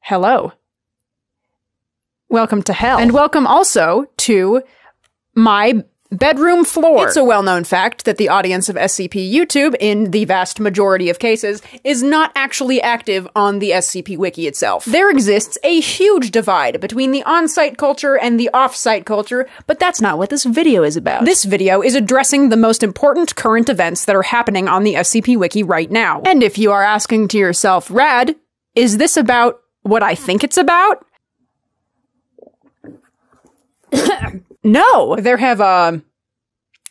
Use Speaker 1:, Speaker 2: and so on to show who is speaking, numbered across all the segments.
Speaker 1: Hello. Welcome to hell. And welcome also to my bedroom floor. It's a well-known fact that the audience of SCP YouTube, in the vast majority of cases, is not actually active on the SCP Wiki itself. There exists a huge divide between the on-site culture and the off-site culture, but that's not what this video is about. This video is addressing the most important current events that are happening on the SCP Wiki right now. And if you are asking to yourself, Rad, is this about what I think it's about? No! There have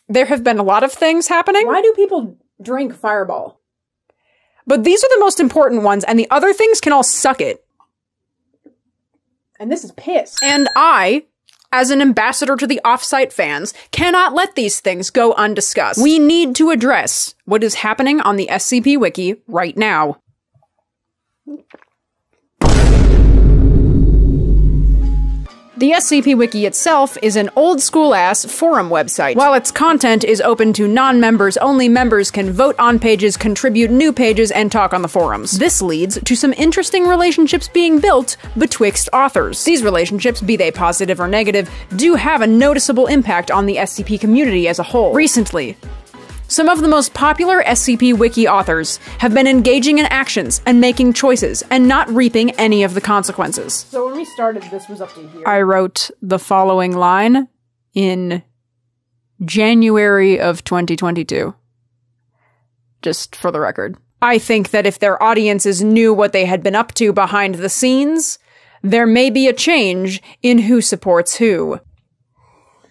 Speaker 1: been a lot of things happening. Why do people drink Fireball? But these are the most important ones, and the other things can all suck it. And this is piss. And I, as an ambassador to the off-site fans, cannot let these things go undiscussed. We need to address what is happening on the SCP Wiki right now. The SCP Wiki itself is an old-school-ass forum website. While its content is open to non-members, only members can vote on pages, contribute new pages, and talk on the forums. This leads to some interesting relationships being built betwixt authors. These relationships, be they positive or negative, do have a noticeable impact on the SCP community as a whole. Recently, some of the most popular SCP Wiki authors have been engaging in actions and making choices and not reaping any of the consequences. So when we started, this was up to here. I wrote the following line in January of 2022. Just for the record. I think that if their audiences knew what they had been up to behind the scenes, there may be a change in who supports who.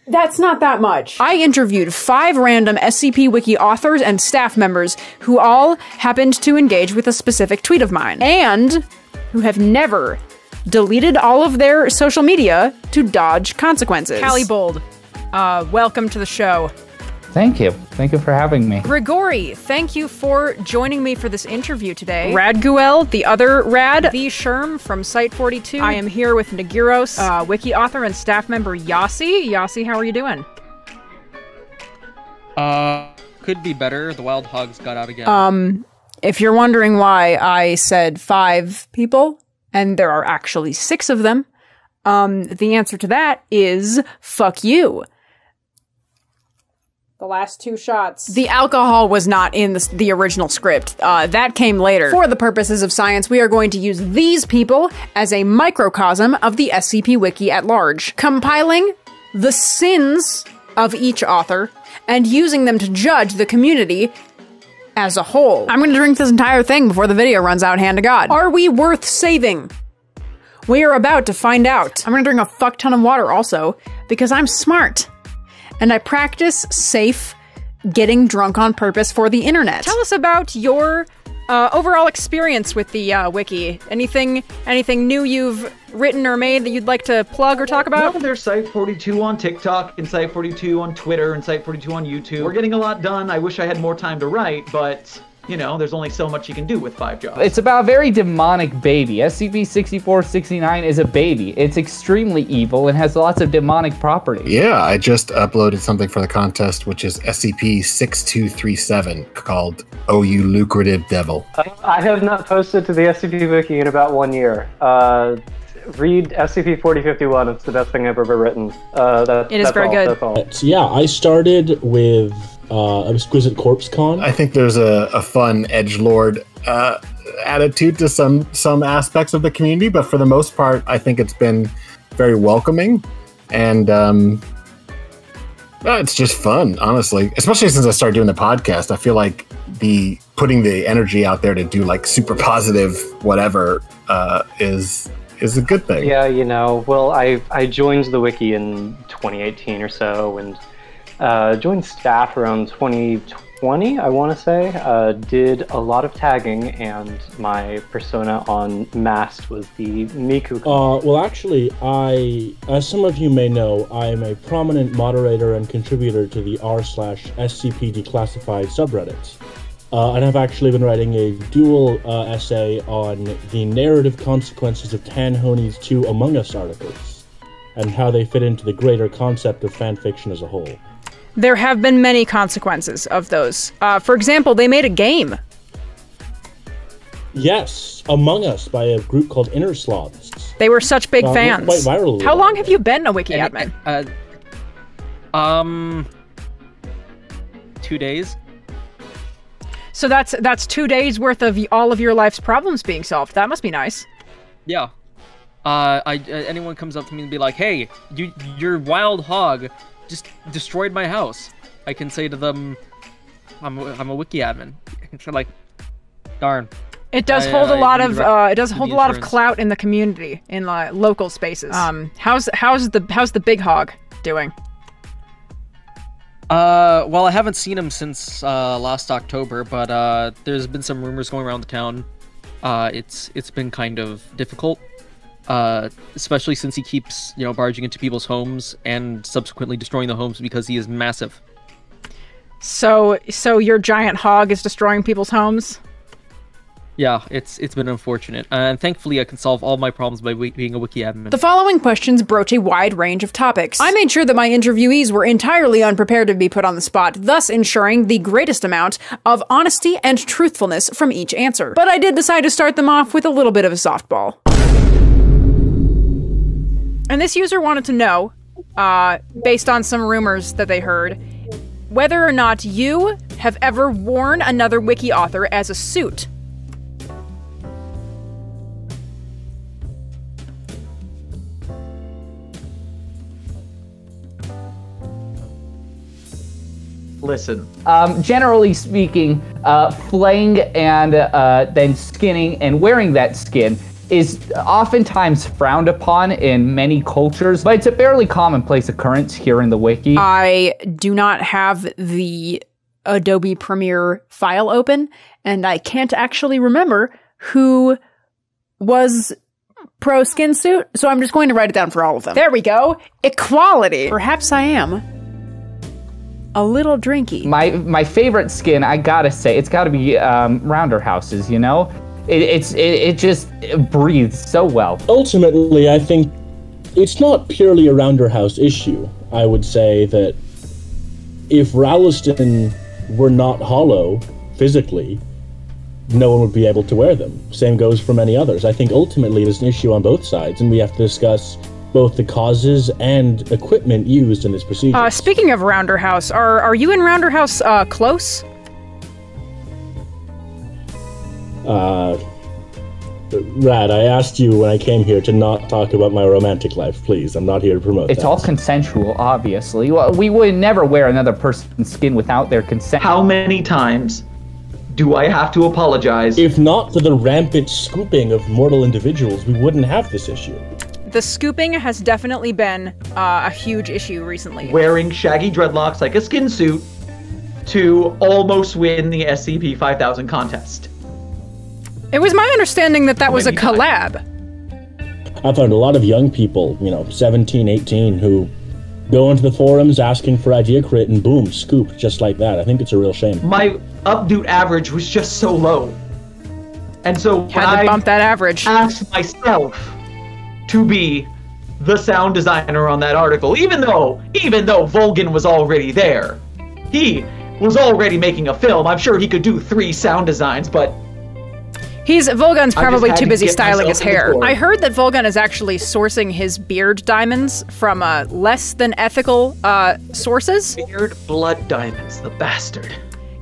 Speaker 1: That's not that much. I interviewed 5 random SCP Wiki authors and staff members who all happened to engage with a specific tweet of mine, and who have never deleted all of their social media to dodge consequences. CaliBold, welcome to the show.
Speaker 2: Thank you. Thank you for having me.
Speaker 1: Grigori, thank you for joining me for this interview today. Radguel, the other Rad. TheeSherm from Site42. I am here with Nagiros, wiki author and staff member Yossi. Yossi, how are you doing?
Speaker 3: Could be better. The wild hogs got out again.
Speaker 1: If you're wondering why I said 5 people, and there are actually 6 of them, the answer to that is fuck you. The last 2 shots. The alcohol was not in the original script. That came later. For the purposes of science, we are going to use these people as a microcosm of the SCP Wiki at large, compiling the sins of each author and using them to judge the community as a whole. I'm gonna drink this entire thing before the video runs out, hand to God. Are we worth saving? We are about to find out. I'm gonna drink a fuck ton of water also, because I'm smart. And I practice safe getting drunk on purpose for the internet. Tell us about your overall experience with the wiki. Anything new you've written or made that you'd like to plug or talk about?
Speaker 4: Well, there's Site42 on TikTok, and Site42 on Twitter, and Site42 on YouTube. We're getting a lot done. I wish I had more time to write, but you know, there's only so much you can do with 5 jobs.
Speaker 2: It's about a very demonic baby. SCP-6469 is a baby. It's extremely evil and has lots of demonic properties.
Speaker 5: Yeah, I just uploaded something for the contest, which is SCP-6237, called Oh You Lucrative Devil.
Speaker 6: I have not posted to the SCP Wiki in about 1 year. Read SCP-4051. It's the best thing I've ever written.
Speaker 1: It is very good.
Speaker 6: That's all.
Speaker 7: So yeah, I started with Exquisite Corpse Con.
Speaker 5: I think there's a fun edgelord attitude to some aspects of the community, but for the most part, I think it's been very welcoming, and it's just fun, honestly. Especially since I started doing the podcast, I feel like putting the energy out there to do like super positive whatever is a good thing.
Speaker 6: Yeah, you know, well, I joined the wiki in 2018 or so, and joined staff around 2020, I want to say. Did a lot of tagging, and my persona on Mast was the Miku.
Speaker 7: Well, actually, as some of you may know, I am a prominent moderator and contributor to the r/SCP Declassified subreddit. And I've actually been writing a dual essay on the narrative consequences of Tanhoney's 2 Among Us articles, and how they fit into the greater concept of fanfiction as a whole.
Speaker 1: There have been many consequences of those. For example, they made a game.
Speaker 7: Yes, Among Us by a group called Inner Sloths.
Speaker 1: They were such big fans.
Speaker 7: Quite viral.
Speaker 1: How long have you been a wiki admin?
Speaker 3: 2 days.
Speaker 1: So that's 2 days worth of all of your life's problems being solved. That must be nice.
Speaker 3: Yeah. Anyone comes up to me and be like, "Hey, your wild hog just destroyed my house." I can say to them, "I'm a wiki admin." It's like, darn.
Speaker 1: It does hold a lot of clout in the community, in local spaces. How's the big hog doing?
Speaker 3: Well, I haven't seen him since last October, but there's been some rumors going around the town. It's been kind of difficult, especially since he keeps, barging into people's homes and subsequently destroying the homes because he is massive.
Speaker 1: So your giant hog is destroying people's homes?
Speaker 3: Yeah, it's been unfortunate, and thankfully I can solve all my problems by being a wiki admin.
Speaker 1: The following questions broach a wide range of topics. I made sure that my interviewees were entirely unprepared to be put on the spot, thus ensuring the greatest amount of honesty and truthfulness from each answer. But I did decide to start them off with a little bit of a softball. And this user wanted to know, based on some rumors that they heard, whether or not you have ever worn another wiki author as a suit.
Speaker 4: Listen.
Speaker 2: Generally speaking, flaying and then skinning and wearing that skin is oftentimes frowned upon in many cultures, but it's a fairly commonplace occurrence here in the wiki.
Speaker 1: I do not have the Adobe Premiere file open, and I can't actually remember who was pro skin suit, so I'm just going to write it down for all of them. There we go. Equality. Perhaps I am a little drinky.
Speaker 2: My favorite skin, I gotta say, it's gotta be Rounder House's, It just breathes so well.
Speaker 7: Ultimately, I think it's not purely a Rounder House issue. I would say that if Rowliston were not hollow physically, no one would be able to wear them. Same goes for many others. I think ultimately there's an issue on both sides, and we have to discuss both the causes and equipment used in this procedure.
Speaker 1: Speaking of Rounder House, are you and Rounder House close?
Speaker 7: Rad, I asked you when I came here to not talk about my romantic life, please. I'm not here to promote that.
Speaker 2: It's all consensual, obviously. Well, we would never wear another person's skin without their consent.
Speaker 4: How many times do I have to apologize?
Speaker 7: If not for the rampant scooping of mortal individuals, we wouldn't have this issue.
Speaker 1: The scooping has definitely been a huge issue recently.
Speaker 4: Wearing shaggy dreadlocks like a skin suit to almost win the SCP 5000 contest.
Speaker 1: It was my understanding that was a collab.
Speaker 7: I found a lot of young people, 17, 18, who go into the forums asking for idea crit and boom, scoop, just like that. I think it's a real shame.
Speaker 4: My updoot average was just so low. And so
Speaker 1: had to bump that average.
Speaker 4: Asked myself to be the sound designer on that article, even though Volgan was already there. He was already making a film. I'm sure he could do 3 sound designs, but
Speaker 1: Volgan's probably too busy styling his hair. I heard that Volgan is actually sourcing his beard diamonds from less than ethical sources.
Speaker 4: Beard blood diamonds, the bastard.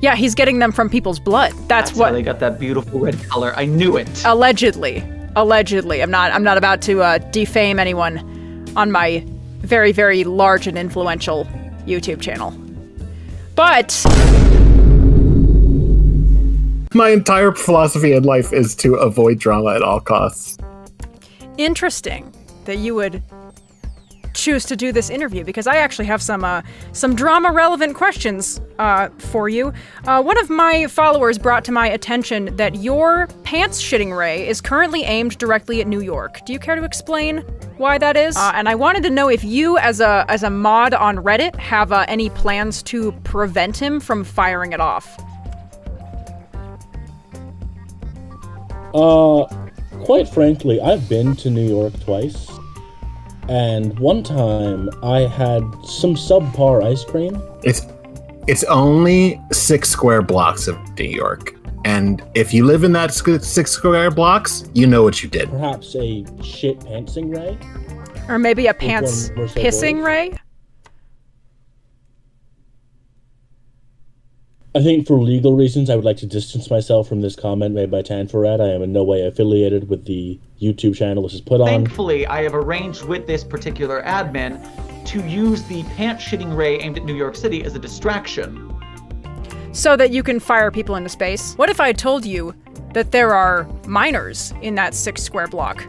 Speaker 1: Yeah, he's getting them from people's blood. That's what
Speaker 4: how they got that beautiful red color. I knew it.
Speaker 1: Allegedly. I'm not about to defame anyone on my very, very large and influential YouTube channel. But
Speaker 5: my entire philosophy in life is to avoid drama at all costs.
Speaker 1: Interesting that you would choose to do this interview, because I actually have some drama-relevant questions for you. One of my followers brought to my attention that your pants-shitting ray is currently aimed directly at New York. Do you care to explain why that is? And I wanted to know if you, as a mod on Reddit, have any plans to prevent him from firing it off.
Speaker 7: Quite frankly, I've been to New York twice. And one time, I had some subpar ice cream.
Speaker 5: It's only 6 square blocks of New York. And if you live in that 6 square blocks, you know what you did.
Speaker 7: Perhaps a shit pantsing ray?
Speaker 1: Or maybe a pants pissing ray?
Speaker 7: I think for legal reasons, I would like to distance myself from this comment made by Tanforat. I am in no way affiliated with the YouTube channel this is put on.
Speaker 4: Thankfully, I have arranged with this particular admin to use the pants-shitting ray aimed at New York City as a distraction.
Speaker 1: So that you can fire people into space? What if I told you that there are miners in that 6 square block?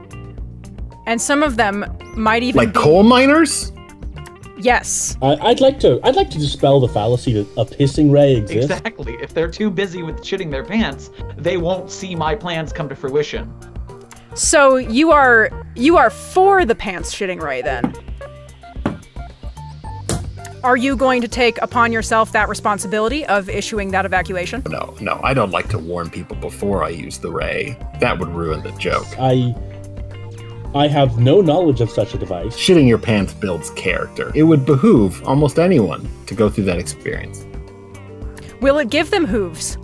Speaker 1: And some of them might even
Speaker 5: like coal miners?
Speaker 1: Yes.
Speaker 7: I'd like to dispel the fallacy that a pissing ray exists.
Speaker 4: Exactly. If they're too busy with shitting their pants, they won't see my plans come to fruition.
Speaker 1: So you are for the pants shitting ray then? Are you going to take upon yourself that responsibility of issuing that evacuation?
Speaker 5: No, I don't like to warn people before I use the ray. That would ruin the joke.
Speaker 7: I have no knowledge of such a device.
Speaker 5: Shitting your pants builds character. It would behoove almost anyone to go through that experience.
Speaker 1: Will it give them hooves?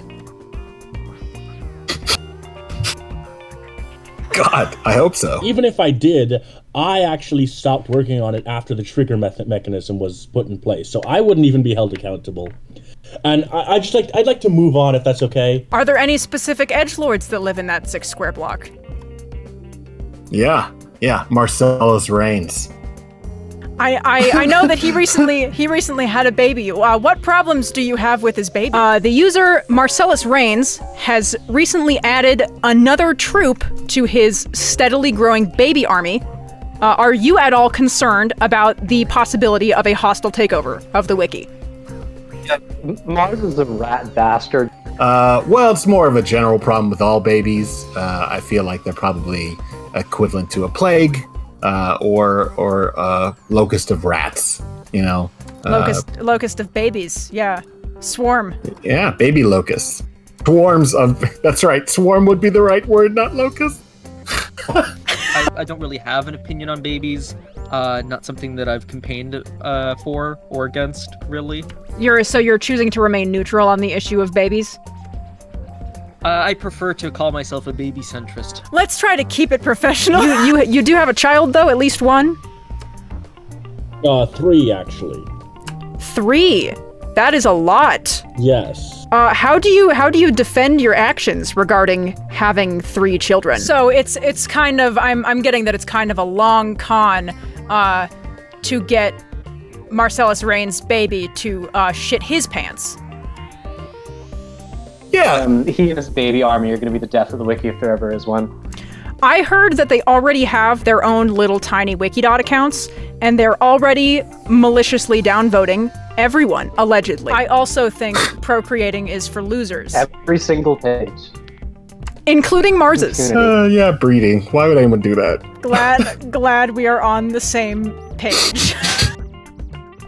Speaker 5: God, I hope so.
Speaker 7: Even if I did, I actually stopped working on it after the trigger mechanism was put in place, so I wouldn't even be held accountable. And I'd like to move on if that's okay.
Speaker 1: Are there any specific edgelords that live in that 6 square block?
Speaker 5: Yeah, Marcellus Reigns.
Speaker 1: I know that he recently had a baby. What problems do you have with his baby? The user Marcellus Reigns has recently added another troop to his steadily growing baby army. Are you at all concerned about the possibility of a hostile takeover of the wiki?
Speaker 6: Yeah, Mars is a rat bastard.
Speaker 5: Well, it's more of a general problem with all babies. I feel like they're probably equivalent to a plague or a locust of rats, you know.
Speaker 1: Locust of babies, yeah. Swarm.
Speaker 5: Yeah, baby locusts. Swarms of, that's right, swarm would be the right word, not locust.
Speaker 3: I don't really have an opinion on babies. Not something that I've campaigned for or against, really.
Speaker 1: So you're choosing to remain neutral on the issue of babies?
Speaker 3: I prefer to call myself a baby centrist.
Speaker 1: Let's try to keep it professional. You do have a child, though? At least one?
Speaker 7: 3, actually.
Speaker 1: 3? That is a lot.
Speaker 7: Yes.
Speaker 1: How do you defend your actions regarding having 3 children? So it's kind of, I'm getting that it's kind of a long con to get Marcellus Reigns' baby to shit his pants.
Speaker 5: Yeah.
Speaker 6: He and his baby army are going to be the death of the wiki if there ever is one.
Speaker 1: I heard that they already have their own little tiny Wikidot accounts, and they're already maliciously downvoting everyone, allegedly. I also think procreating is for losers.
Speaker 6: Every single page.
Speaker 1: Including Mars's.
Speaker 5: Yeah, breeding. Why would anyone do that?
Speaker 1: Glad we are on the same page.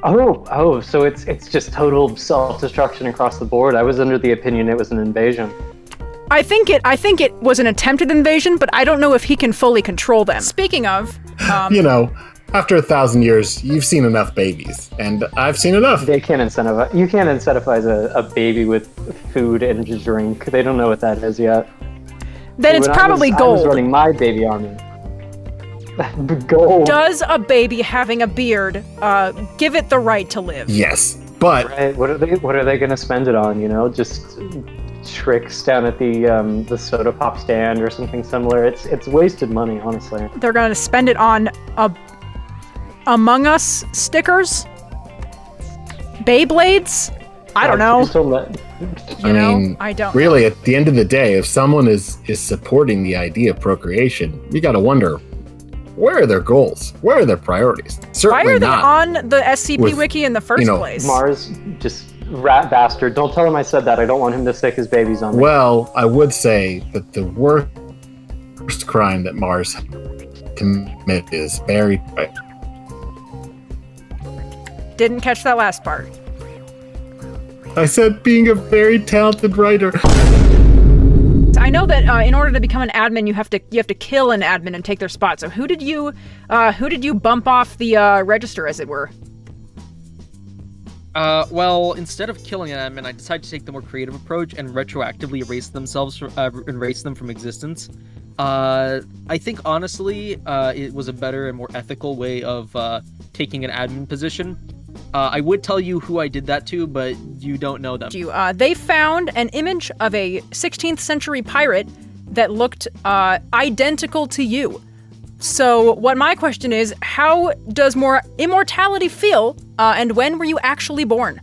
Speaker 6: Oh, so it's just total self-destruction across the board. I was under the opinion it was an invasion.
Speaker 1: I think it was an attempted invasion, but I don't know if he can fully control them. Speaking of,
Speaker 5: you know, after 1,000 years, you've seen enough babies, and I've seen enough.
Speaker 6: They can't incentivize. You can't incentivize a baby with food and drink. They don't know what that is yet.
Speaker 1: Then it's probably gold.
Speaker 6: I was running my baby army. Gold.
Speaker 1: Does a baby having a beard give it the right to live?
Speaker 5: Yes, but
Speaker 6: right. What are they going to spend it on? You know, just tricks down at the soda pop stand or something similar. It's wasted money, honestly.
Speaker 1: They're going to spend it on Among Us stickers, Beyblades. I don't know. I don't.
Speaker 5: Really, at the end of the day, if someone is supporting the idea of procreation, you got to wonder, where are their goals? Where are their priorities? Certainly
Speaker 1: Why are they
Speaker 5: not
Speaker 1: on the SCP wiki in the first place?
Speaker 6: Mars, just rat bastard. Don't tell him I said that. I don't want him to stick his babies on me.
Speaker 5: Well, I would say that the worst crime that Mars committed is buried.
Speaker 1: Didn't catch that last part.
Speaker 5: I said being a very talented writer.
Speaker 1: I know that in order to become an admin, you have to kill an admin and take their spot. So who did you bump off the register, as it were?
Speaker 3: Well, instead of killing them, and I decided to take the more creative approach and retroactively erase them from existence. I think honestly, it was a better and more ethical way of taking an admin position. I would tell you who I did that to, but you don't know them.
Speaker 1: They found an image of a 16th century pirate that looked identical to you. So what my question is, how does more immortality feel, and when were you actually born?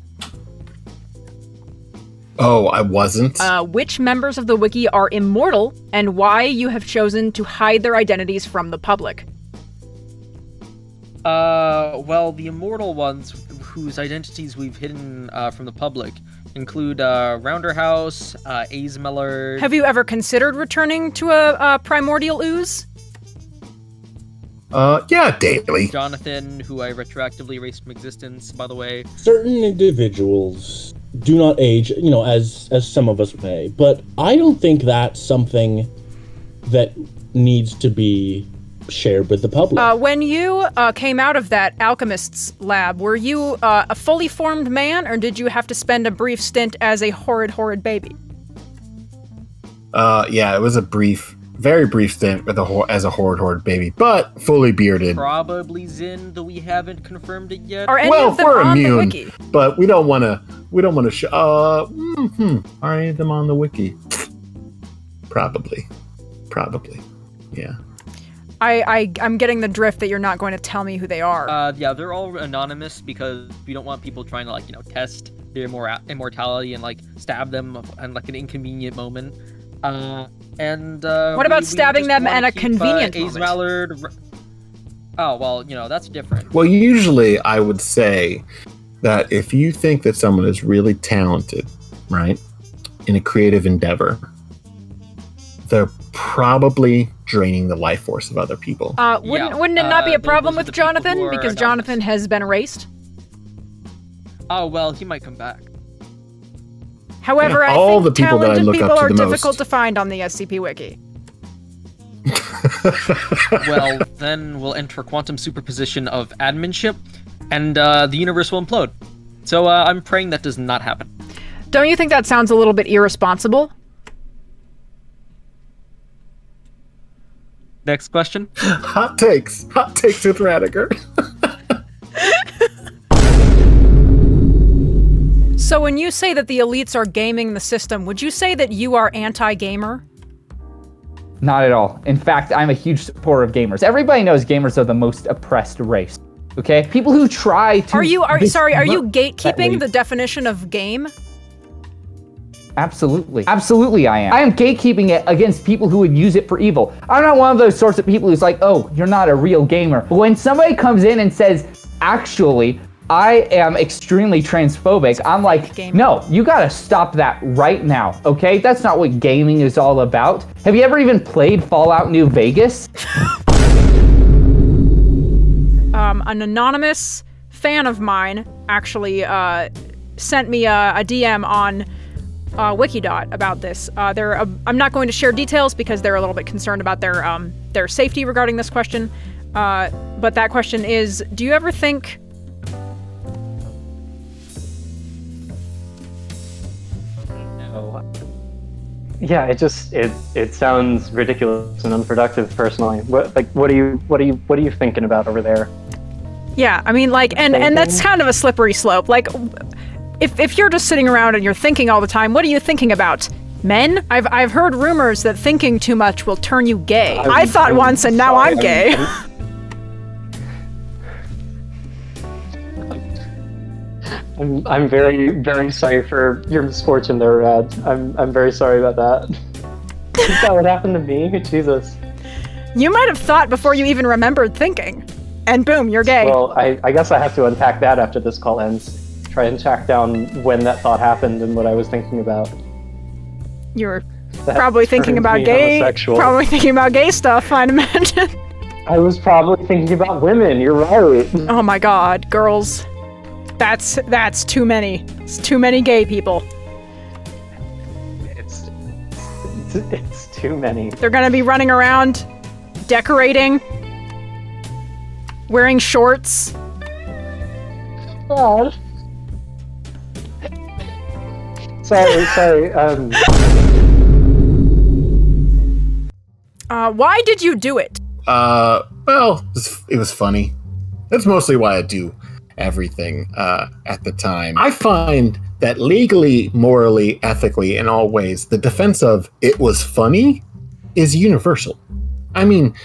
Speaker 5: Oh, I wasn't.
Speaker 1: Which members of the wiki are immortal, and why you have chosen to hide their identities from the public?
Speaker 3: Well, the immortal ones whose identities we've hidden from the public include Rounderhouse, Azemeller.
Speaker 1: Have you ever considered returning to a primordial ooze?
Speaker 5: Yeah, daily.
Speaker 3: Jonathan, who I retroactively erased from existence, by the way.
Speaker 7: Certain individuals do not age, as some of us may, but I don't think that's something that needs to be shared with the public.
Speaker 1: When you came out of that alchemist's lab, were you a fully formed man, or did you have to spend a brief stint as a horrid baby?
Speaker 5: Yeah, it was a very brief stint with as a horrid baby, but fully bearded.
Speaker 3: Probably Zin, though we haven't confirmed it yet.
Speaker 1: Are any of them
Speaker 5: we're
Speaker 1: on
Speaker 5: immune,
Speaker 1: the wiki?
Speaker 5: But we don't want to show. Are any of them on the wiki? Probably. Yeah.
Speaker 1: I'm getting the drift that you're not going to tell me who they are.
Speaker 3: Yeah, they're all anonymous because we don't want people trying to test their immortality and stab them in an inconvenient moment.
Speaker 1: What about stabbing them at a convenient moment?
Speaker 3: Oh, well, that's different.
Speaker 5: Well, usually I would say that if you think that someone is really talented, right, in a creative endeavor, they're probably draining the life force of other people.
Speaker 1: Wouldn't it not be a problem with Jonathan because Jonathan has been erased?
Speaker 3: Oh, well, he might come back.
Speaker 1: However,
Speaker 5: Yeah,
Speaker 1: I
Speaker 5: all
Speaker 1: think
Speaker 5: the people that I
Speaker 1: talented
Speaker 5: look
Speaker 1: people
Speaker 5: up to
Speaker 1: are
Speaker 5: the
Speaker 1: difficult
Speaker 5: most.
Speaker 1: to find on the SCP wiki.
Speaker 3: Well, then we'll enter a quantum superposition of adminship, and the universe will implode. So I'm praying that does not happen.
Speaker 1: Don't you think that sounds a little bit irresponsible?
Speaker 3: Next question.
Speaker 5: Hot takes with Radguel.
Speaker 1: So when you say that the elites are gaming the system, would you say that you are anti-gamer?
Speaker 2: Not at all. In fact, I'm a huge supporter of gamers. Everybody knows gamers are the most oppressed race. Okay? People who try to...
Speaker 1: Are you gatekeeping the definition of game?
Speaker 2: Absolutely. Absolutely I am. I am gatekeeping it against people who would use it for evil. I'm not one of those sorts of people who's like, oh, you're not a real gamer. But when somebody comes in and says, actually, I am extremely transphobic, I'm like, no, you gotta stop that right now, okay? That's not what gaming is all about. Have you ever even played Fallout New Vegas?
Speaker 1: An anonymous fan of mine actually sent me a DM on Wikidot about this. I'm not going to share details because they're a little bit concerned about their safety regarding this question. But that question is, do you ever think...
Speaker 6: Yeah, it sounds ridiculous and unproductive personally. What are you thinking about over there?
Speaker 1: Yeah, I mean, and that's kind of a slippery slope. Like, if you're just sitting around and you're thinking all the time, what are you thinking about? Men? I've heard rumors that thinking too much will turn you gay. I thought once, and now I'm gay.
Speaker 6: I'm very, very sorry for your misfortune there, Rad. I'm very sorry about that. Is that what happened to me? Jesus.
Speaker 1: You might have thought before you even remembered thinking. And boom, you're gay.
Speaker 6: Well, I guess I have to unpack that after this call ends. Try and track down when that thought happened and what I was thinking about.
Speaker 1: You're probably thinking about gay.
Speaker 6: Homosexual.
Speaker 1: Probably thinking about gay stuff, I'd imagine.
Speaker 6: I was probably thinking about women. You're right.
Speaker 1: Oh my God, girls. That's too many. It's too many gay people.
Speaker 6: It's too many.
Speaker 1: They're gonna be running around, decorating, wearing shorts.
Speaker 6: God. Sorry.
Speaker 1: Why did you do it?
Speaker 5: Well, it was funny. That's mostly why I do everything at the time. I find that legally, morally, ethically, in all ways, the defense of it was funny is universal. I mean,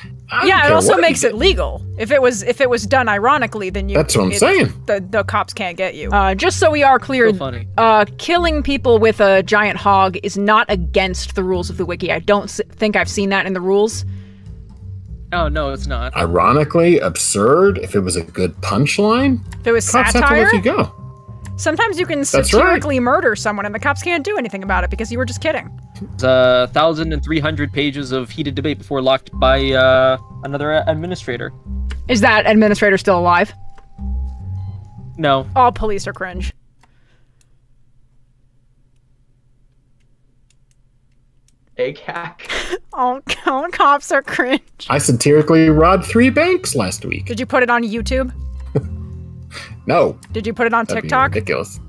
Speaker 1: yeah, it also makes it legal. If it was done ironically, then you.
Speaker 5: That's what I'm saying.
Speaker 1: The cops can't get you. Just so we are clear,
Speaker 3: So funny.
Speaker 1: Killing people with a giant hog is not against the rules of the wiki. I don't think I've seen that in the rules.
Speaker 3: Oh no, it's not.
Speaker 5: Ironically, absurd. If it was a good punchline,
Speaker 1: If it was
Speaker 5: cops have to
Speaker 1: satire,
Speaker 5: let you go.
Speaker 1: sometimes you can satirically murder someone and the cops can't do anything about it because you were just kidding.
Speaker 3: It's 1,300 pages of heated debate before locked by another administrator.
Speaker 1: Is that administrator still alive?
Speaker 3: No.
Speaker 1: All police are cringe.
Speaker 4: Egg hack.
Speaker 1: All cops are cringe.
Speaker 5: I satirically robbed 3 banks last week.
Speaker 1: Did you put it on YouTube?
Speaker 5: No.
Speaker 1: Did you put it on
Speaker 5: That'd
Speaker 1: TikTok?
Speaker 5: be ridiculous.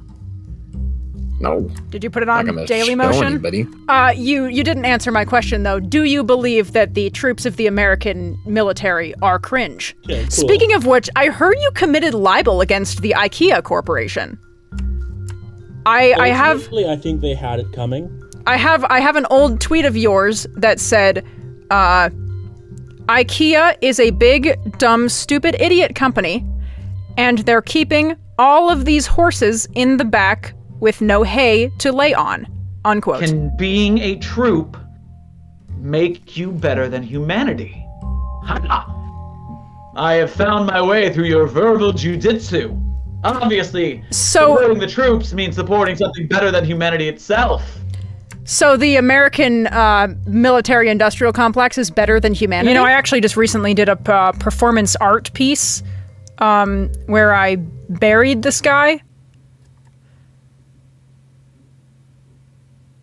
Speaker 5: No.
Speaker 1: Did you put it
Speaker 5: Not
Speaker 1: on
Speaker 5: gonna
Speaker 1: Daily
Speaker 5: show
Speaker 1: Motion?
Speaker 5: anybody.
Speaker 1: You didn't answer my question though. Do you believe that the troops of the American military are cringe?
Speaker 7: Yeah, cool.
Speaker 1: Speaking of which, I heard you committed libel against the IKEA Corporation.
Speaker 7: Ultimately, I think they had it coming.
Speaker 1: I have an old tweet of yours that said, IKEA is a big, dumb, stupid idiot company, and they're keeping all of these horses in the back with no hay to lay on, unquote.
Speaker 4: Can being a troop make you better than humanity? I have found my way through your verbal jujitsu. Obviously, supporting the troops means supporting something better than humanity itself.
Speaker 1: So the American military-industrial complex is better than humanity? You know, I actually just recently did a performance art piece where I buried this guy.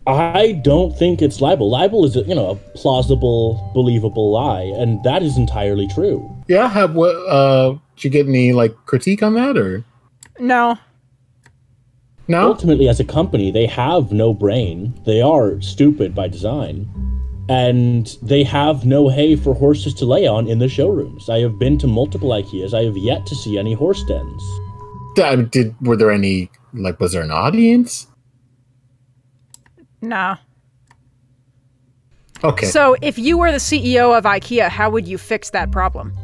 Speaker 7: I don't think it's libel. Libel is, a plausible, believable lie, and that is entirely true.
Speaker 5: Yeah, did you get any, critique on that, or?
Speaker 1: No.
Speaker 5: No?
Speaker 7: Ultimately, as a company, they have no brain. They are stupid by design. And they have no hay for horses to lay on in the showrooms. I have been to multiple IKEAs. I have yet to see any horse dens.
Speaker 5: Were there any, was there an audience?
Speaker 1: No.
Speaker 5: Okay.
Speaker 1: So if you were the CEO of IKEA, how would you fix that problem?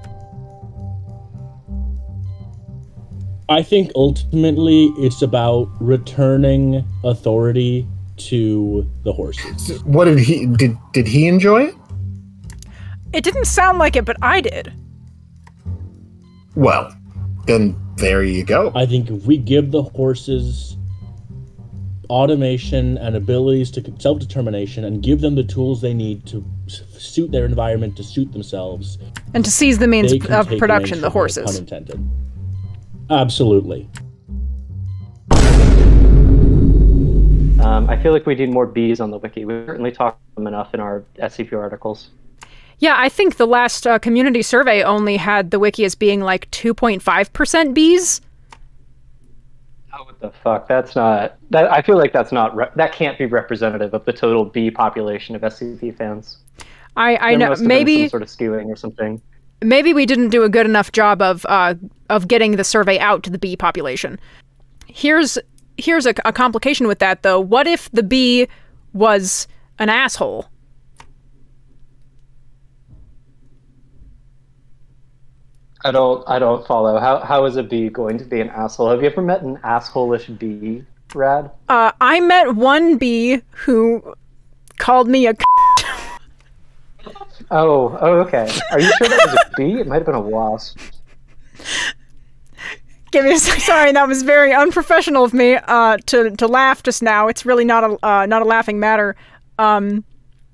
Speaker 7: I think ultimately it's about returning authority to the horses.
Speaker 5: So what did he enjoy it?
Speaker 1: It didn't sound like it, but I did.
Speaker 5: Well, then there you go.
Speaker 7: I think if we give the horses automation and abilities to self-determination and give them the tools they need to suit their environment, to suit themselves.
Speaker 1: And to seize the means of production, the
Speaker 7: pun
Speaker 1: horses.
Speaker 7: intended. Absolutely.
Speaker 6: I feel like we need more bees on the wiki. We certainly talked about them enough in our SCP articles.
Speaker 1: Yeah, I think the last community survey only had the wiki as being 2.5% bees.
Speaker 6: Oh, what the fuck? That's not... I feel like that's not... that can't be representative of the total bee population of SCP fans.
Speaker 1: I know. Maybe
Speaker 6: some sort of skewing or something.
Speaker 1: Maybe we didn't do a good enough job of getting the survey out to the bee population. Here's a complication with that, though. What if the bee was an asshole?
Speaker 6: I don't follow. How is a bee going to be an asshole? Have you ever met an asshole-ish bee, Rad?
Speaker 1: I met one bee who called me a
Speaker 6: Oh, okay. Are you sure that was a bee? It might have been a wasp.
Speaker 1: Give me a sec. Sorry, that was very unprofessional of me to laugh just now. It's really not a laughing matter.
Speaker 6: Not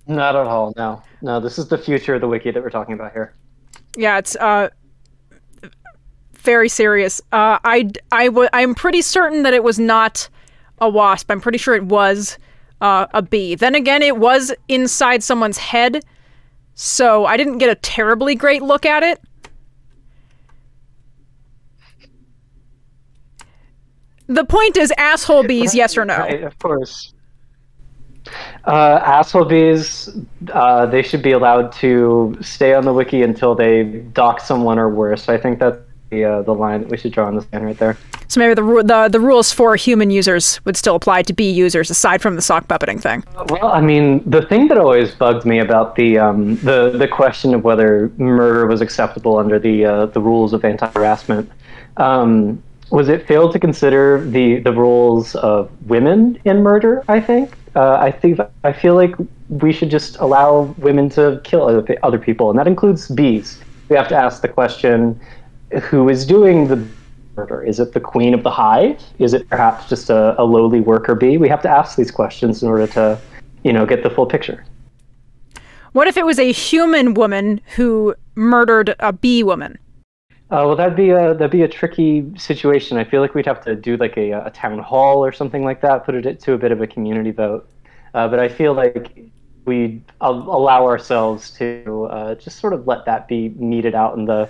Speaker 6: at all. No. This is the future of the wiki that we're talking about here.
Speaker 1: Yeah, it's very serious. I'm pretty certain that it was not a wasp. I'm pretty sure it was a bee. Then again, it was inside someone's head, so I didn't get a terribly great look at it. The point is, asshole bees, yes or no?
Speaker 6: Right, of course. Assholebees, they should be allowed to stay on the wiki until they dock someone or worse. I think that's the line that we should draw in the sand right there.
Speaker 1: So maybe the rules for human users would still apply to bee users, aside from the sock puppeting thing.
Speaker 6: Well, I mean, the thing that always bugged me about the question of whether murder was acceptable under the rules of anti-harassment was it failed to consider the rules of women in murder. I think. I feel like we should just allow women to kill other people, and that includes bees. We have to ask the question: who is doing the murder? Is it the queen of the hive? Is it perhaps just a lowly worker bee? We have to ask these questions in order to, get the full picture.
Speaker 1: What if it was a human woman who murdered a bee woman?
Speaker 6: Well, that'd be a tricky situation. I feel like we'd have to do like a town hall or something like that, put it to a bit of a community vote. But I feel like we'd allow ourselves to just sort of let that be meted out in the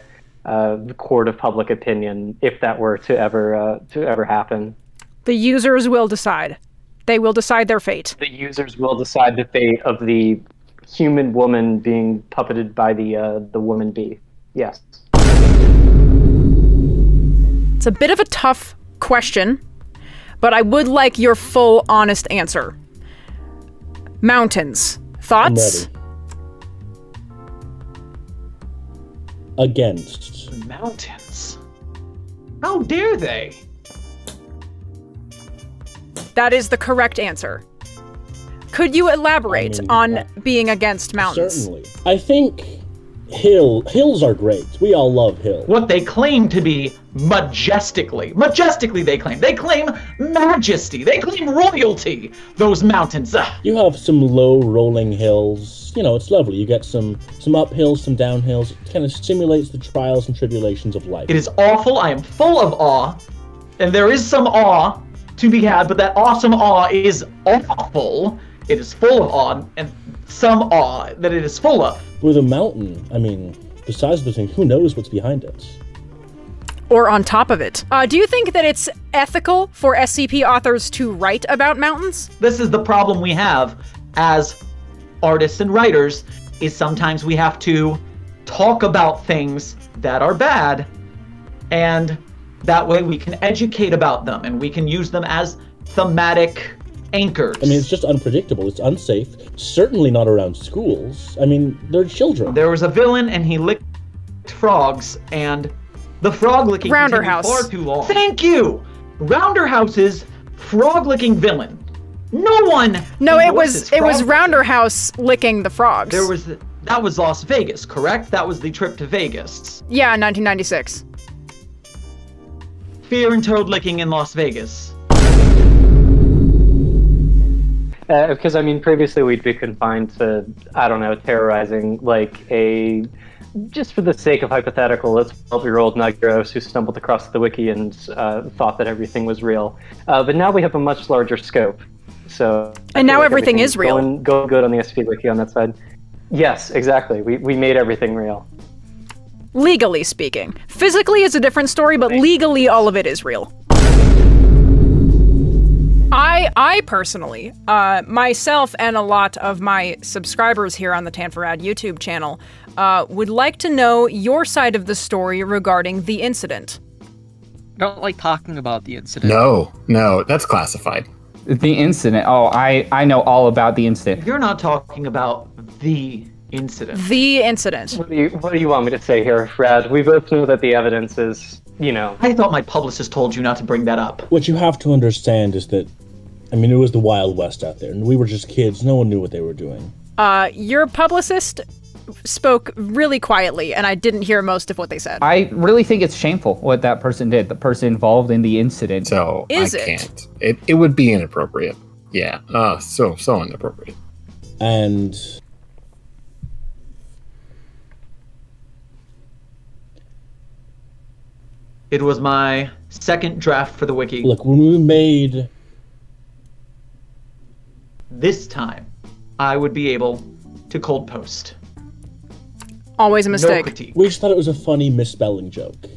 Speaker 6: court of public opinion, if that were to ever happen.
Speaker 1: The users will decide. They will decide their fate.
Speaker 6: The users will decide the fate of the human woman being puppeted by the woman bee. Yes.
Speaker 1: It's a bit of a tough question, but I would like your full, honest answer. Mountains. Thoughts?
Speaker 7: Against.
Speaker 4: Mountains. How dare they?
Speaker 7: That
Speaker 1: is the correct answer. Could you elaborate on being against mountains?
Speaker 7: Certainly. I think hills are great. We all love hills.
Speaker 4: What they claim to be majestically they claim majesty, they claim royalty, those mountains.
Speaker 7: You have some low rolling hills, it's lovely. You get some uphills, some downhills. It kind of simulates the trials and tribulations of life.
Speaker 4: It is awful. I am full of awe, and there is some awe to be had, but that awesome awe is awful. It is full of awe, and some awe that it is full of.
Speaker 7: With a mountain, the size of the thing, who knows what's behind it?
Speaker 1: Or on top of it. Do you think that it's ethical for SCP authors to write about mountains?
Speaker 4: This is the problem we have as artists and writers, is sometimes we have to talk about things that are bad, and that way we can educate about them, and we can use them as thematic anchors.
Speaker 7: It's just unpredictable. It's unsafe. Certainly not around schools. They're children.
Speaker 4: There was a villain, and he licked frogs, and the frog licking
Speaker 1: Rounderhouse.
Speaker 4: Far too long. Thank you! Rounderhouse's frog-licking villain. No one.
Speaker 1: No, it was Rounderhouse licking the frogs.
Speaker 4: That was Las Vegas, correct? That was the trip to Vegas.
Speaker 1: Yeah, 1996.
Speaker 4: Fear and toad licking in Las Vegas.
Speaker 6: Because previously we'd be confined to, terrorizing just for the sake of hypothetical, let's 12-year-old Nagiros who stumbled across the wiki and thought that everything was real. But now we have a much larger scope.
Speaker 1: And now everything is real.
Speaker 6: Going good on the SCP wiki on that side. Yes, exactly. We made everything real.
Speaker 1: Legally speaking. Physically is a different story, but legally all of it is real. I personally, myself and a lot of my subscribers here on the Tanforad YouTube channel, would like to know your side of the story regarding the incident.
Speaker 3: I don't like talking about the incident.
Speaker 5: No, that's classified.
Speaker 2: The incident? Oh, I know all about the incident.
Speaker 4: You're not talking about the incident.
Speaker 1: The incident.
Speaker 6: What do you want me to say here, Fred? We both know that the evidence is,
Speaker 4: I thought my publicist told you not to bring that up.
Speaker 7: What you have to understand is that, it was the Wild West out there, and we were just kids. No one knew what they were doing.
Speaker 1: Your publicist spoke really quietly, and I didn't hear most of what they said.
Speaker 2: I really think it's shameful what that person did, the person involved in the incident.
Speaker 5: So, I can't. It would be inappropriate. Yeah, so inappropriate.
Speaker 7: And
Speaker 4: it was my second draft for the wiki.
Speaker 7: Look, when we made...
Speaker 4: This time, I would be able to cold post.
Speaker 1: Always a mistake.
Speaker 4: No critique.
Speaker 7: We just thought it was a funny misspelling joke.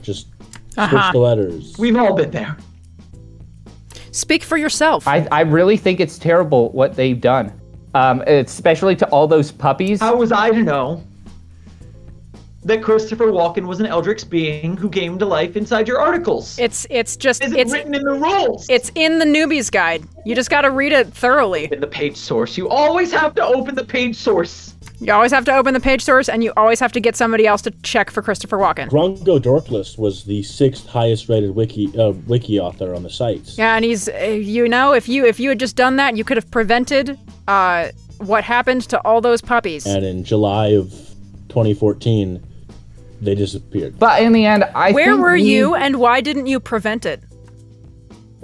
Speaker 7: Just switch the letters.
Speaker 4: We've all been there.
Speaker 1: Speak for yourself.
Speaker 2: I really think it's terrible what they've done, especially to all those puppies.
Speaker 4: How was I to know that Christopher Walken was an Eldritch being who came to life inside your articles?
Speaker 1: It's
Speaker 4: written in the rules.
Speaker 1: It's in the newbie's guide. You just gotta read it thoroughly.
Speaker 4: In the page source. You always have to open the page source.
Speaker 1: You always have to open the page source, and you always have to get somebody else to check for Christopher Walken.
Speaker 7: Grongo Dorklist was the 6th highest rated wiki author on the site.
Speaker 1: Yeah, and he's, you know, if you had just done that, you could have prevented what happened to all those puppies.
Speaker 7: And in July of 2014, they disappeared.
Speaker 2: But in the end,
Speaker 1: Where were you, and why didn't you prevent it?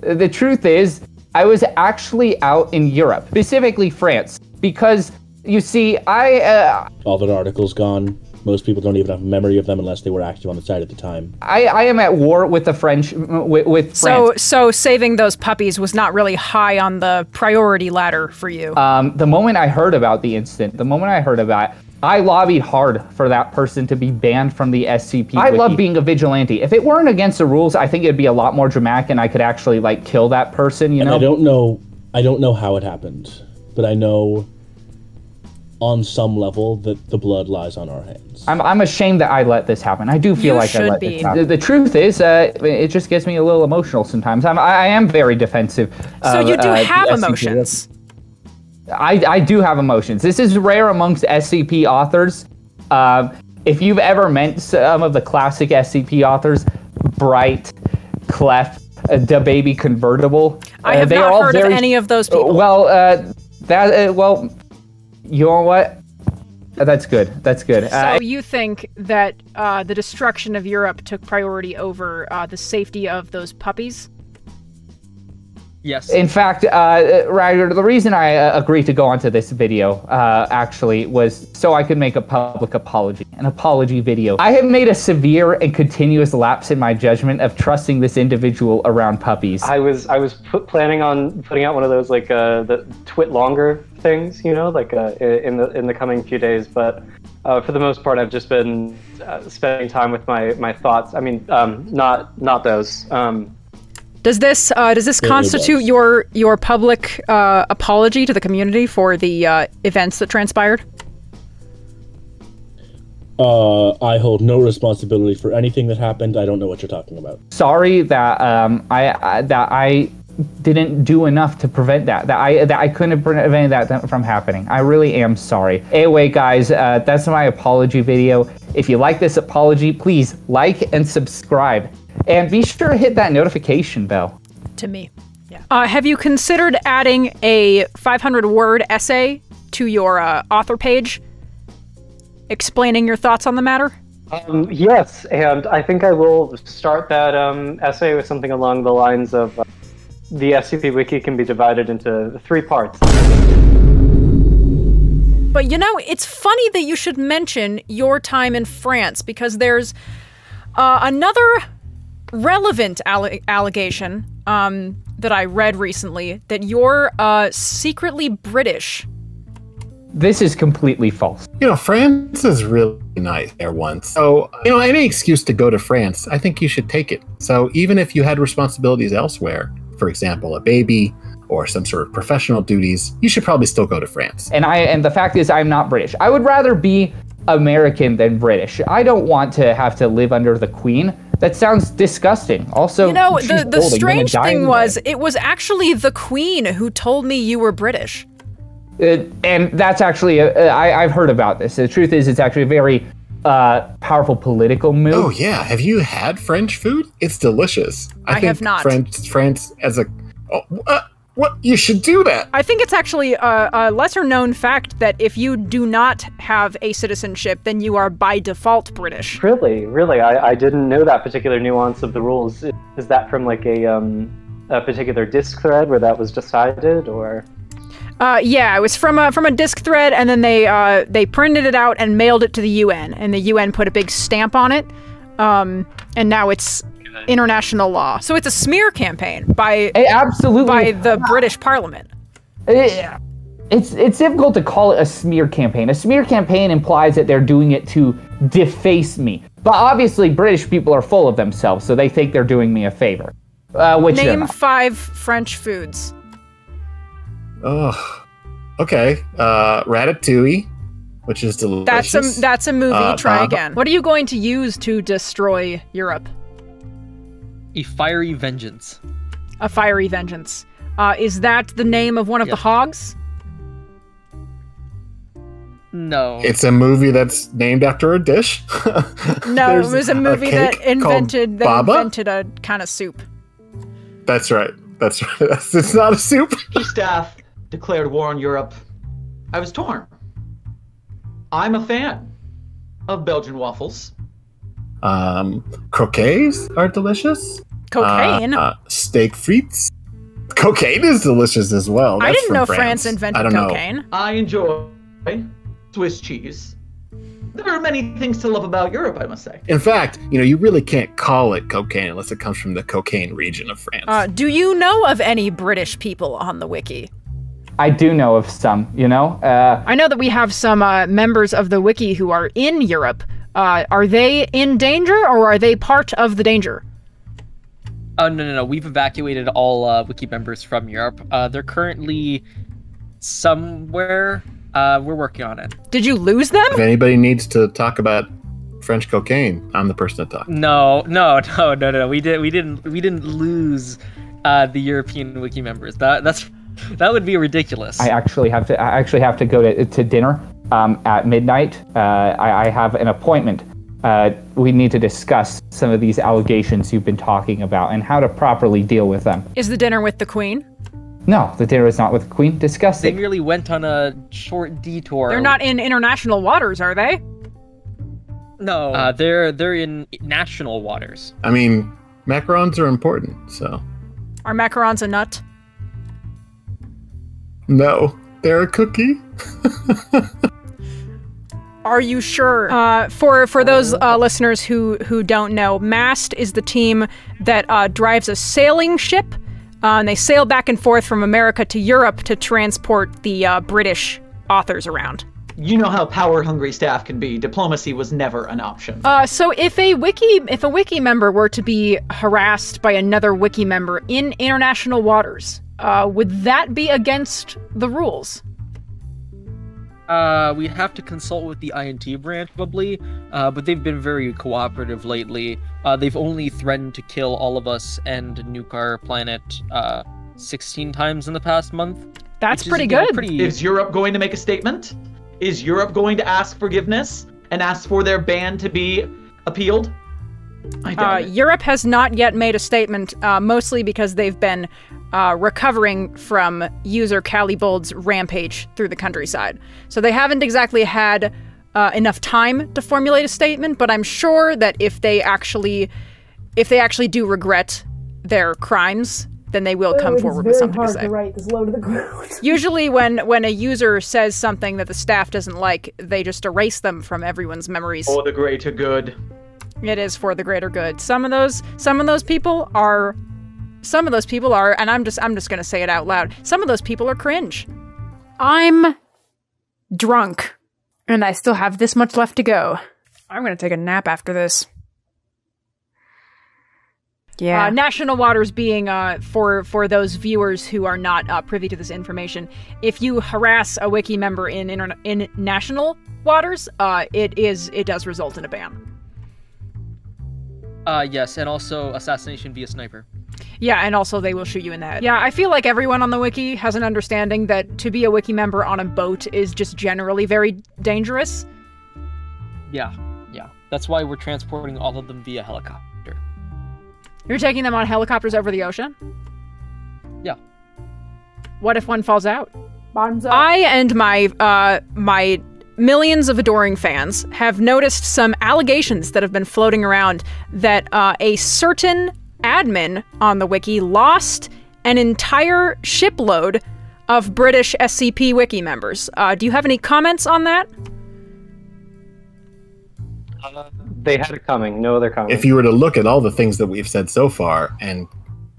Speaker 2: The truth is, I was actually out in Europe, specifically France, because, you see,
Speaker 7: all the articles gone. Most people don't even have a memory of them unless they were active on the site at the time.
Speaker 2: I am at war with the French, with France.
Speaker 1: So saving those puppies was not really high on the priority ladder for you.
Speaker 2: The moment I heard about the incident, I lobbied hard for that person to be banned from the SCP wiki. I love being a vigilante. If it weren't against the rules, I think it'd be a lot more dramatic and I could actually, like, kill that person, you know?
Speaker 7: I don't know how it happened, but I know on some level that the blood lies on our hands.
Speaker 2: I'm ashamed that I let this happen. I do feel like I let this happen. The truth is, it just gets me a little emotional sometimes. I am very defensive.
Speaker 1: So you do have emotions.
Speaker 2: I do have emotions. This is rare amongst SCP authors. If you've ever met some of the classic SCP authors, Bright, Clef, the Baby Convertible,
Speaker 1: I have not heard of any of those people.
Speaker 2: Well, you know what? That's good. That's good.
Speaker 1: So you think that the destruction of Europe took priority over the safety of those puppies?
Speaker 3: Yes.
Speaker 2: In fact, Radguel, the reason I agreed to go onto this video, actually, was so I could make a public apology, an apology video. I have made a severe and continuous lapse in my judgment of trusting this individual around puppies.
Speaker 6: I was planning on putting out one of those, like, the twit longer things, you know, like, in the coming few days, but for the most part, I've just been spending time with my thoughts. I mean, not those.
Speaker 1: Does this constitute your public apology to the community for the events that transpired?
Speaker 7: I hold no responsibility for anything that happened. I don't know what you're talking about.
Speaker 2: Sorry that I didn't do enough to prevent that I couldn't have prevented that from happening. I really am sorry. Anyway, guys, that's my apology video. If you like this apology, please like and subscribe. And be sure to hit that notification bell.
Speaker 1: To me, yeah. Have you considered adding a 500-word essay to your author page, explaining your thoughts on the matter?
Speaker 6: Yes, and I think I will start that essay with something along the lines of the SCP Wiki can be divided into 3 parts.
Speaker 1: But you know, it's funny that you should mention your time in France, because there's another relevant allegation that I read recently, that you're secretly British.
Speaker 2: This is completely false.
Speaker 5: You know, France is really nice there once. So, you know, any excuse to go to France, I think you should take it. So even if you had responsibilities elsewhere, for example, a baby or some sort of professional duties, you should probably still go to France.
Speaker 2: And the fact is, I'm not British. I would rather be American than British. I don't want to have to live under the Queen. That sounds disgusting. Also,
Speaker 1: you know, the strange thing was, it was actually the Queen who told me you were British.
Speaker 2: And that's actually, I've heard about this. The truth is, it's actually a very powerful political move.
Speaker 5: Oh yeah, have you had French food? It's delicious.
Speaker 1: I have not.
Speaker 5: France as a, what? You should do that.
Speaker 1: I think it's actually a lesser known fact that if you do not have a citizenship, then you are by default British.
Speaker 6: Really? I didn't know that particular nuance of the rules. Is that from like a particular disk thread where that was decided, or?
Speaker 1: Yeah, it was from a disk thread, and then they printed it out and mailed it to the UN, and the UN put a big stamp on it, and now it's international law. So it's a smear campaign by the British Parliament.
Speaker 2: It's difficult to call it a smear campaign. A smear campaign implies that they're doing it to deface me. But obviously British people are full of themselves, so they think they're doing me a favor. Which
Speaker 1: Name
Speaker 2: they're
Speaker 1: 5 French foods.
Speaker 5: Oh, okay. Ratatouille, which is delicious.
Speaker 1: That's a movie. Try
Speaker 5: Baba.
Speaker 1: again. What are you going to use to destroy Europe?
Speaker 3: A fiery vengeance.
Speaker 1: A fiery vengeance. Is that the name of one of the hogs?
Speaker 3: No.
Speaker 5: It's a movie that's named after a dish.
Speaker 1: No, it was a movie that invented a kind of soup.
Speaker 5: That's right. That's right. It's not a soup.
Speaker 4: Key staff declared war on Europe. I was torn. I'm a fan of Belgian waffles.
Speaker 5: Croquets are delicious.
Speaker 1: Cocaine?
Speaker 5: Steak frites. Cocaine is delicious as well.
Speaker 1: I
Speaker 5: That's
Speaker 1: didn't know
Speaker 5: from
Speaker 1: France invented cocaine.
Speaker 4: I enjoy Swiss cheese. There are many things to love about Europe, I must say.
Speaker 5: In fact, you really can't call it cocaine unless it comes from the cocaine region of France.
Speaker 1: Do you know of any British people on the wiki?
Speaker 2: I do know of some,
Speaker 1: I know that we have some members of the wiki who are in Europe. Are they in danger, or are they part of the danger?
Speaker 3: Oh, no. We've evacuated all wiki members from Europe. They're currently somewhere. We're working on it.
Speaker 1: Did you lose them?
Speaker 5: If anybody needs to talk about French cocaine, I'm the person to talk.
Speaker 3: No. We didn't lose the European wiki members. That would be ridiculous.
Speaker 2: I actually have to go to dinner at midnight. I have an appointment. We need to discuss some of these allegations you've been talking about and how to properly deal with them.
Speaker 1: Is the dinner with the Queen?
Speaker 2: No, the dinner is not with the Queen. Discuss
Speaker 3: They
Speaker 2: it.
Speaker 3: merely went on a short detour.
Speaker 1: They're not in international waters, are they?
Speaker 3: No, they're in national waters.
Speaker 5: I mean, macarons are important, so.
Speaker 1: Are macarons a nut?
Speaker 5: No, they're a cookie.
Speaker 1: Are you sure? For those listeners who don't know, MAST is the team that drives a sailing ship. And they sail back and forth from America to Europe to transport the British authors around.
Speaker 4: You know how power-hungry staff can be. Diplomacy was never an option.
Speaker 1: So if a wiki member were to be harassed by another wiki member in international waters, would that be against the rules?
Speaker 3: We have to consult with the INT branch, probably, but they've been very cooperative lately. They've only threatened to kill all of us and nuke our planet 16 times in the past month.
Speaker 1: That's pretty good.
Speaker 4: Is Europe going to make a statement? Is Europe going to ask forgiveness and ask for their ban to be appealed? I doubt it.
Speaker 1: Europe has not yet made a statement, mostly because they've been recovering from user CaliBold's rampage through the countryside. So they haven't exactly had enough time to formulate a statement, but I'm sure that if they actually do regret their crimes, then they will come forward with something to say.
Speaker 8: It's very hard to write this low to the ground.
Speaker 1: Usually when a user says something that the staff doesn't like, they just erase them from everyone's memories.
Speaker 4: For the greater good.
Speaker 1: It is for the greater good. Some of those people are, and I'm just gonna say it out loud. Some of those people are cringe. I'm drunk, and I still have this much left to go. I'm gonna take a nap after this. Yeah. National waters being, for those viewers who are not privy to this information, if you harass a wiki member in national waters, it does result in a ban.
Speaker 3: Yes, and also assassination via sniper.
Speaker 1: Yeah, and also they will shoot you in the head. Yeah, I feel like everyone on the wiki has an understanding that to be a wiki member on a boat is just generally very dangerous.
Speaker 3: Yeah. That's why we're transporting all of them via helicopter.
Speaker 1: You're taking them on helicopters over the ocean?
Speaker 3: Yeah.
Speaker 1: What if one falls out?
Speaker 8: Bottoms up.
Speaker 1: I and my millions of adoring fans have noticed some allegations that have been floating around that a certain admin on the wiki lost an entire shipload of British SCP wiki members. Do you have any comments on that?
Speaker 6: They had it coming. No, they're coming.
Speaker 5: If you were to look at all the things that we've said so far and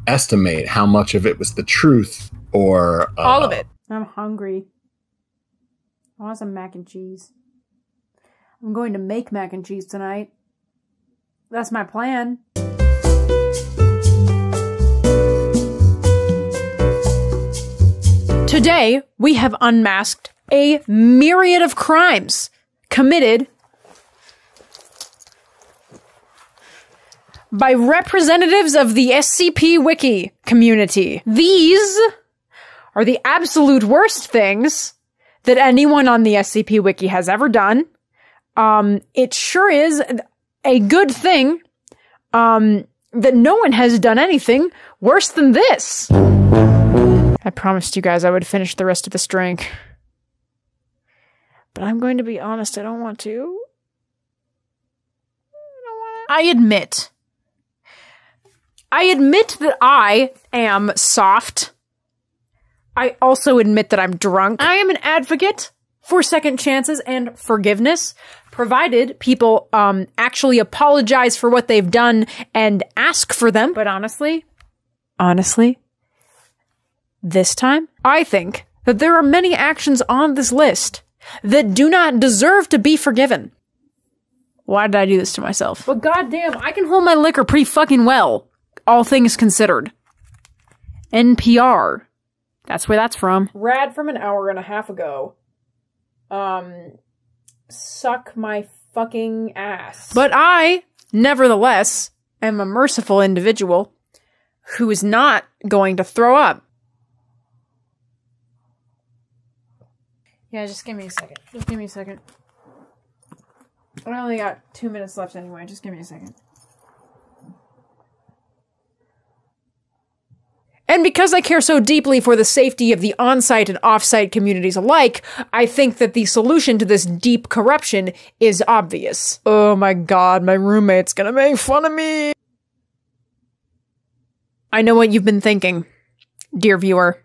Speaker 5: estimate how much of it was the truth or...
Speaker 1: all of it.
Speaker 8: I'm hungry. I want some mac and cheese. I'm going to make mac and cheese tonight. That's my plan.
Speaker 1: Today, we have unmasked a myriad of crimes committed by representatives of the SCP Wiki community. These are the absolute worst things that anyone on the SCP Wiki has ever done. It sure is a good thing that no one has done anything worse than this. I promised you guys I would finish the rest of this drink. But I'm going to be honest, I don't want to. I admit that I am soft. I also admit that I'm drunk. I am an advocate for second chances and forgiveness, provided people actually apologize for what they've done and ask for them. But honestly, this time, I think that there are many actions on this list that do not deserve to be forgiven. Why did I do this to myself? But goddamn, I can hold my liquor pretty fucking well, all things considered. NPR. That's where that's from. Rad from an hour and a half ago. Suck my fucking ass. But I, nevertheless, am a merciful individual who is not going to throw up. Yeah, just give me a second. Just give me a second. I only got 2 minutes left anyway. Just give me a second. And because I care so deeply for the safety of the on-site and off-site communities alike, I think that the solution to this deep corruption is obvious. Oh my god, my roommate's gonna make fun of me! I know what you've been thinking, dear viewer.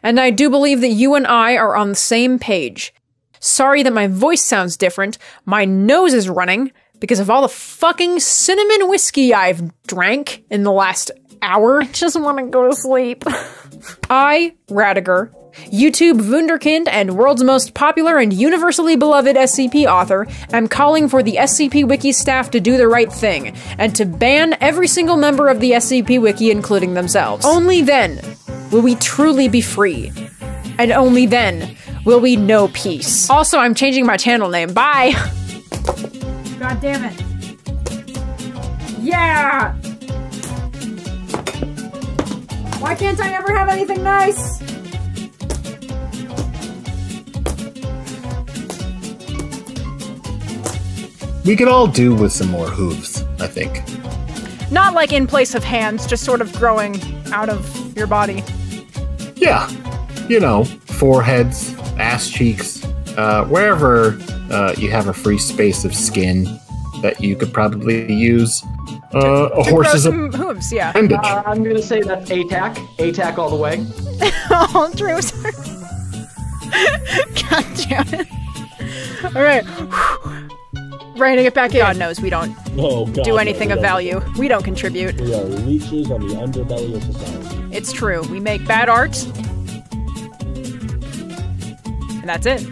Speaker 1: And I do believe that you and I are on the same page. Sorry that my voice sounds different, my nose is running, because of all the fucking cinnamon whiskey I've drank in the last hour. I just want to go to sleep. I, Radguel, YouTube wunderkind and world's most popular and universally beloved SCP author, am calling for the SCP Wiki staff to do the right thing, and to ban every single member of the SCP Wiki, including themselves. Only then will we truly be free. And only then will we know peace. Also, I'm changing my channel name. Bye! God damn it. Yeah! Why can't I ever have anything nice?
Speaker 5: We could all do with some more hooves, I think.
Speaker 1: Not like in place of hands, just sort of growing out of your body.
Speaker 5: Yeah. You know, foreheads, ass cheeks, wherever you have a free space of skin that you could probably use. A horse is a
Speaker 1: hooves, yeah.
Speaker 5: appendage.
Speaker 4: I'm gonna say that's ATAC. ATAC all the way.
Speaker 1: Oh, Drew, sorry. God damn it. Alright. Ready to get back in. God knows we don't do anything of value. We don't contribute.
Speaker 7: We are leeches on the underbelly of society.
Speaker 1: It's true. We make bad art. And that's it.